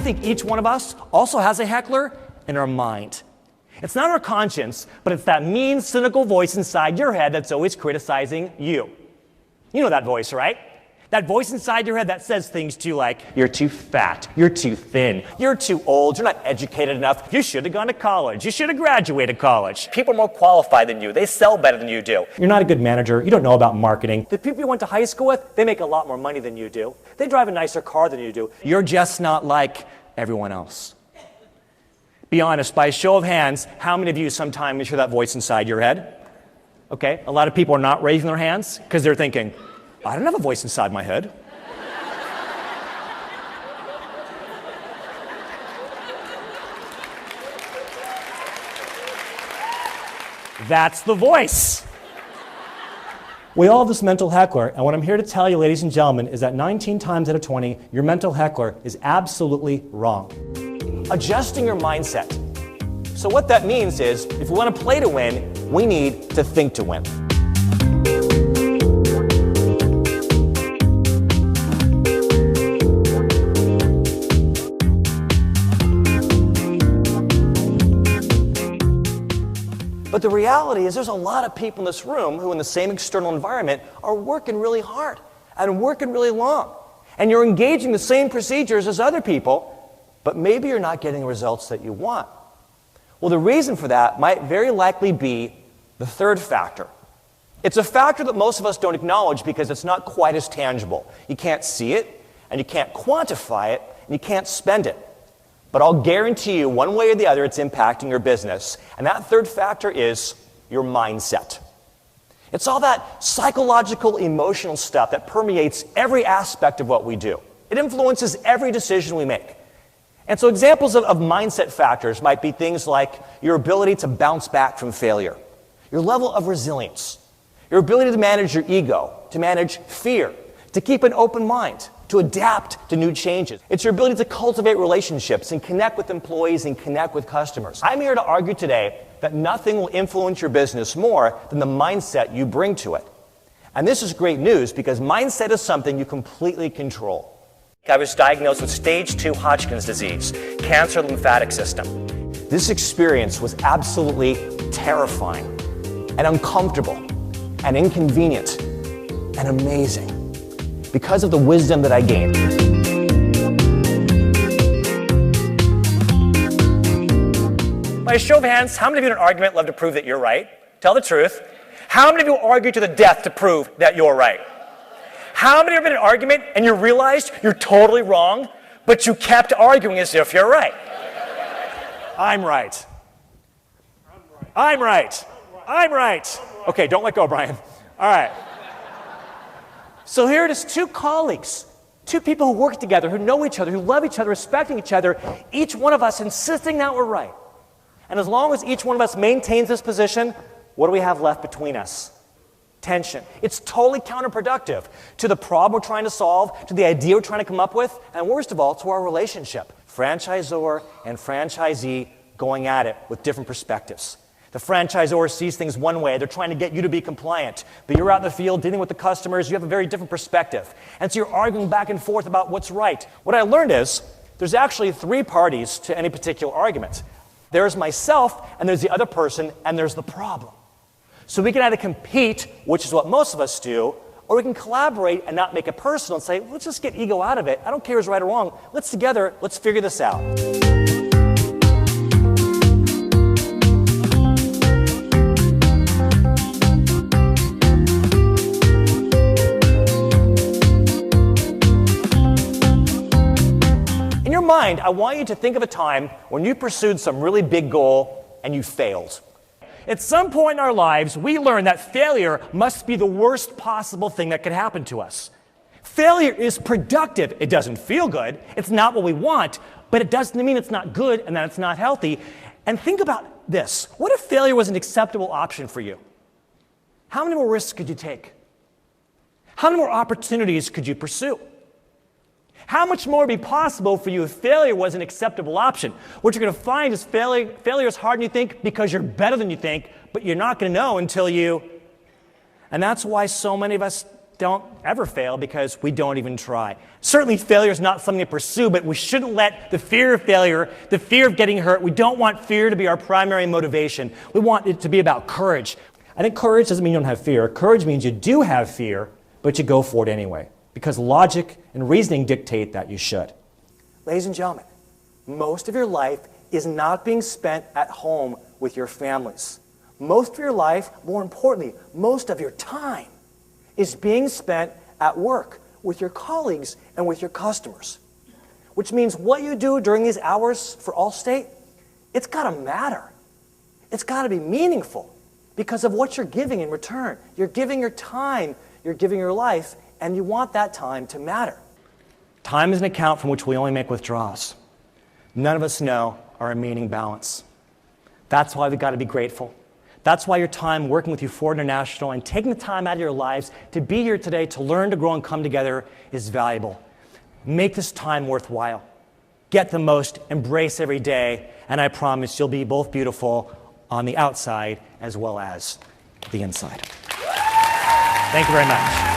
think each one of us also has a heckler in our mind. It's not our conscience, but it's that mean, cynical voice inside your head that's always criticizing you. You know that voice, right? That voice inside your head that says things to you like, you're too fat, you're too thin, you're too old, you're not educated enough, you should have gone to college, you should have graduated college. People are more qualified than you, they sell better than you do. You're not a good manager, you don't know about marketing. The people you went to high school with, they make a lot more money than you do. They drive a nicer car than you do. You're just not like everyone else. Be honest, by a show of hands, how many of you sometimes hear that voice inside your head? Okay, a lot of people are not raising their hands because they're thinking, I don't have a voice inside my head. That's the voice. We all have this mental heckler, and what I'm here to tell you, ladies and gentlemen, is that 19 times out of 20, your mental heckler is absolutely wrong. Adjusting your mindset. So what that means is, if we want to play to win, we need to think to win. But the reality is there's a lot of people in this room who in the same external environment are working really hard and working really long. And you're engaging the same procedures as other people, but maybe you're not getting the results that you want. Well, the reason for that might very likely be the third factor. It's a factor that most of us don't acknowledge because it's not quite as tangible. You can't see it, and you can't quantify it, and you can't spend it. But I'll guarantee you, one way or the other, it's impacting your business. And that third factor is your mindset. It's all that psychological, emotional stuff that permeates every aspect of what we do. It influences every decision we make. And so examples of mindset factors might be things like your ability to bounce back from failure, your level of resilience, your ability to manage your ego, to manage fear, to keep an open mind, to adapt to new changes. It's your ability to cultivate relationships and connect with employees and connect with customers. I'm here to argue today that nothing will influence your business more than the mindset you bring to it. And this is great news because mindset is something you completely control. I was diagnosed with stage 2 Hodgkin's disease, cancer of the lymphatic system. This experience was absolutely terrifying and uncomfortable and inconvenient and amazing because of the wisdom that I gained. By a show of hands, how many of you in an argument love to prove that you're right? Tell the truth. How many of you argue to the death to prove that you're right? How many have been in an argument and you realized you're totally wrong, but you kept arguing as if you're right? I'm right. I'm right. I'm right. Okay, don't let go, Brian. All right. So here it is, two colleagues, two people who work together, who know each other, who love each other, respecting each other, each one of us insisting that we're right. And as long as each one of us maintains this position, what do we have left between us? Tension. It's totally counterproductive to the problem we're trying to solve, to the idea we're trying to come up with, and worst of all, to our relationship. Franchisor and franchisee going at it with different perspectives. The franchisor sees things one way, they're trying to get you to be compliant, but you're out in the field dealing with the customers, you have a very different perspective. And so you're arguing back and forth about what's right. What I learned is, there's actually three parties to any particular argument. There's myself, and there's the other person, and there's the problem. So we can either compete, which is what most of us do, or we can collaborate and not make it personal and say, let's just get ego out of it. I don't care who's right or wrong. Let's figure this out. In your mind, I want you to think of a time when you pursued some really big goal and you failed. At some point in our lives, we learn that failure must be the worst possible thing that could happen to us. Failure is productive. It doesn't feel good. It's not what we want, but it doesn't mean it's not good and that it's not healthy. And think about this. What if failure was an acceptable option for you? How many more risks could you take? How many more opportunities could you pursue? How much more would be possible for you if failure was an acceptable option? What you're going to find is failure is harder than you think because you're better than you think, but you're not going to know until you... And that's why so many of us don't ever fail because we don't even try. Certainly failure is not something to pursue, but we shouldn't let the fear of failure, the fear of getting hurt, we don't want fear to be our primary motivation. We want it to be about courage. I think courage doesn't mean you don't have fear. Courage means you do have fear, but you go for it anyway, because logic and reasoning dictate that you should. Ladies and gentlemen, most of your life is not being spent at home with your families. Most of your life, more importantly, most of your time is being spent at work with your colleagues and with your customers. Which means what you do during these hours for Allstate, it's got to matter. It's got to be meaningful because of what you're giving in return. You're giving your time, you're giving your life, and you want that time to matter. Time is an account from which we only make withdrawals. None of us know our remaining balance. That's why we've got to be grateful. That's why your time working with U4 International and taking the time out of your lives to be here today to learn, to grow, and come together is valuable. Make this time worthwhile. Get the most, embrace every day, and I promise you'll be both beautiful on the outside as well as the inside. Thank you very much.